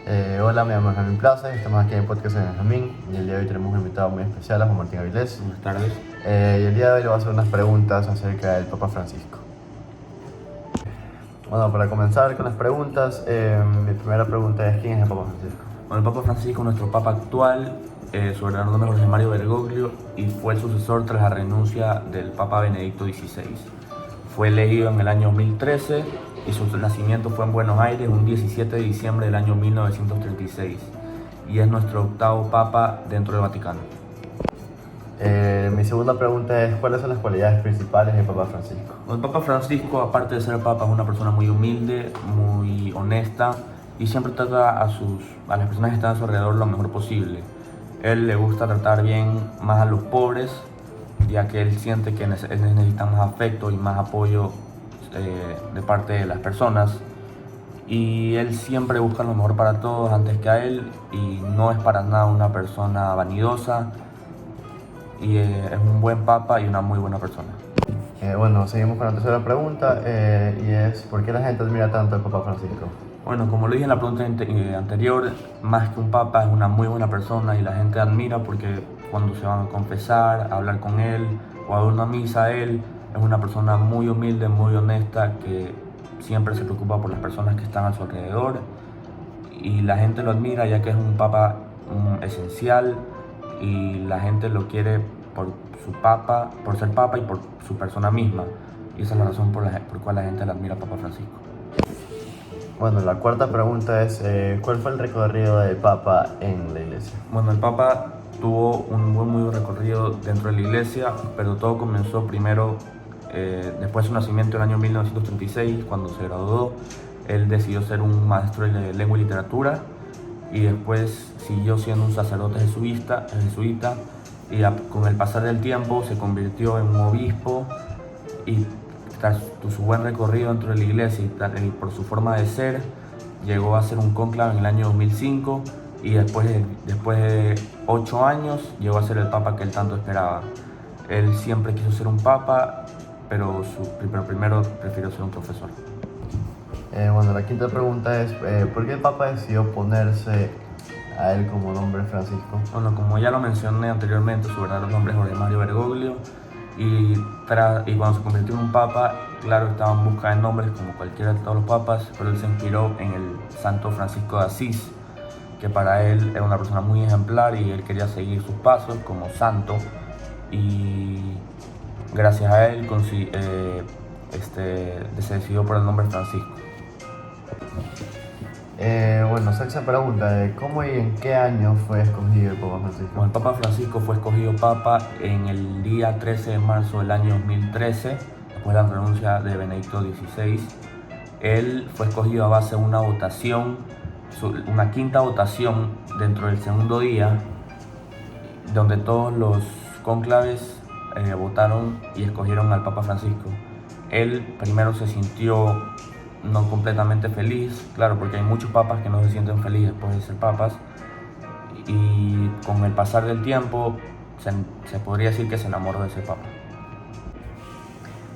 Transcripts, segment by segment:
Hola, me llamo Benjamín Plaza y estamos aquí en el podcast de Benjamín y el día de hoy tenemos un invitado muy especial, a Juan Martín Avilés. Buenas tardes. Y el día de hoy le voy a hacer unas preguntas acerca del Papa Francisco. Bueno, para comenzar con las preguntas, mi primera pregunta es: ¿quién es el Papa Francisco? Bueno, el Papa Francisco, nuestro Papa actual, su verdadero nombre es Jorge Mario Bergoglio y fue el sucesor tras la renuncia del Papa Benedicto XVI. Fue elegido en el año 2013 y su nacimiento fue en Buenos Aires un 17 de diciembre del año 1936 y es nuestro octavo Papa dentro del Vaticano. Mi segunda pregunta es: ¿cuáles son las cualidades principales del Papa Francisco? El Papa Francisco, aparte de ser Papa, es una persona muy humilde, muy honesta y siempre trata a las personas que están a su alrededor lo mejor posible. Él le gusta tratar bien más a los pobres, ya que él siente que necesitan más afecto y más apoyo de parte de las personas. Y él siempre busca lo mejor para todos antes que a él y no es para nada una persona vanidosa y es un buen papa y una muy buena persona. Bueno, seguimos con la tercera pregunta y es: ¿por qué la gente admira tanto al Papa Francisco? Bueno, como lo dije en la pregunta anterior, más que un papa es una muy buena persona y la gente admira porque cuando se van a confesar, a hablar con él o a dar una misa a él, es una persona muy humilde, muy honesta, que siempre se preocupa por las personas que están a su alrededor y la gente lo admira ya que es un papa esencial y la gente lo quiere por su papa, por ser papa y por su persona misma. Y esa es la razón por la cual la gente le admira a Papa Francisco. Bueno, la cuarta pregunta es: ¿cuál fue el recorrido del Papa en la iglesia? Bueno, el Papa tuvo un muy buen recorrido dentro de la iglesia, pero todo comenzó primero, después de su nacimiento en el año 1936, cuando se graduó. Él decidió ser un maestro de lengua y literatura y después siguió siendo un sacerdote jesuita y con el pasar del tiempo se convirtió en un obispo y tras su buen recorrido dentro de la iglesia y por su forma de ser, llegó a ser un cónclave en el año 2005 y después de 8 años llegó a ser el papa que él tanto esperaba. Él siempre quiso ser un papa, pero primero prefirió ser un profesor. Bueno, la quinta pregunta es: ¿por qué el Papa decidió ponerse a él como nombre Francisco? Bueno, como ya lo mencioné anteriormente, su verdadero nombre es Jorge Mario Bergoglio y cuando se convirtió en un papa, claro, estaba en busca de nombres como cualquiera de todos los papas, pero él se inspiró en el santo Francisco de Asís, que para él era una persona muy ejemplar y él quería seguir sus pasos como santo y gracias a él se decidió por el nombre Francisco. Bueno, sexta pregunta: ¿cómo y en qué año fue escogido el Papa Francisco? Bueno, el Papa Francisco fue escogido papa en el día 13 de marzo del año 2013, después de la renuncia de Benedicto XVI. Él fue escogido a base de una votación, una quinta votación dentro del segundo día, donde todos los cónclaves votaron y escogieron al Papa Francisco. Él primero se sintió no completamente feliz, claro, porque hay muchos papas que no se sienten felices después de ser papas, y con el pasar del tiempo se podría decir que se enamoró de ese papa.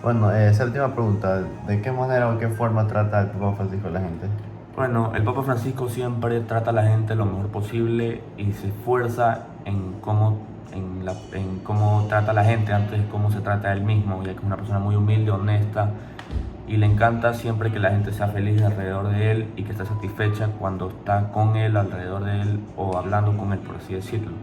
Bueno, séptima pregunta: ¿de qué manera o qué forma trata el Papa Francisco a la gente? Bueno, el Papa Francisco siempre trata a la gente lo mejor posible y se esfuerza en cómo trata a la gente antes de cómo se trata a él mismo, ya que es una persona muy humilde, honesta y le encanta siempre que la gente sea feliz alrededor de él y que esté satisfecha cuando está con él, alrededor de él o hablando con él, por así decirlo.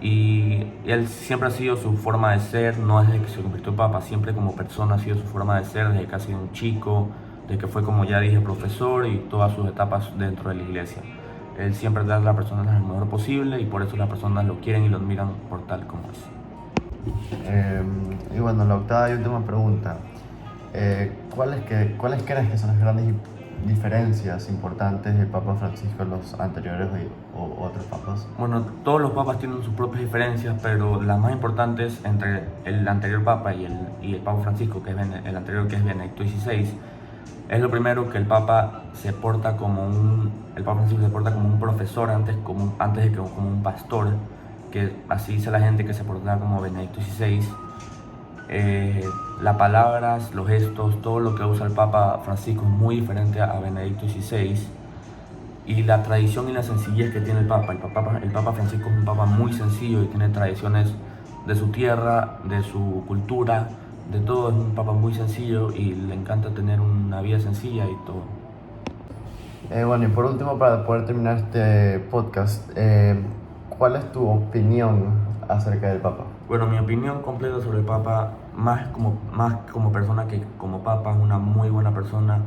Y él siempre ha sido su forma de ser, no desde que se convirtió en papa, siempre como persona ha sido su forma de ser, desde que ha sido un chico, desde que fue, como ya dije, profesor y todas sus etapas dentro de la iglesia. Él siempre da a las personas lo mejor posible y por eso las personas lo quieren y lo admiran por tal como es. Y bueno, la octava y última pregunta: ¿cuáles crees que son las grandes diferencias importantes del Papa Francisco en los anteriores o otros papas? Bueno, todos los papas tienen sus propias diferencias, pero las más importantes entre el anterior papa y el Papa Francisco, que es el anterior, que es Benedicto XVI, es lo primero que el Papa Francisco se porta como un profesor antes de que como un pastor, que así dice la gente que se portaba como Benedicto XVI. Las palabras, los gestos, todo lo que usa el Papa Francisco es muy diferente a Benedicto XVI. y la tradición y la sencillez que tiene el Papa. El Papa Francisco es un Papa muy sencillo y tiene tradiciones de su tierra, de su cultura, de todo. Es un Papa muy sencillo y le encanta tener una vida sencilla y todo. Bueno, y por último, para poder terminar este podcast, ¿cuál es tu opinión acerca del Papa? Bueno, mi opinión completa sobre el Papa, más como persona que como Papa, es una muy buena persona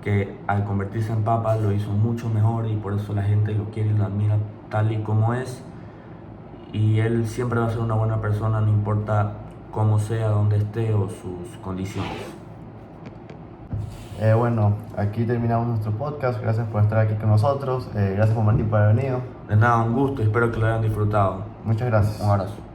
que al convertirse en Papa lo hizo mucho mejor y por eso la gente lo quiere y lo admira tal y como es. Y él siempre va a ser una buena persona, no importa cómo sea, dónde esté o sus condiciones. Bueno, aquí terminamos nuestro podcast. Gracias por estar aquí con nosotros. Gracias por Martín por haber venido. De nada, un gusto, espero que lo hayan disfrutado. Muchas gracias. Un abrazo.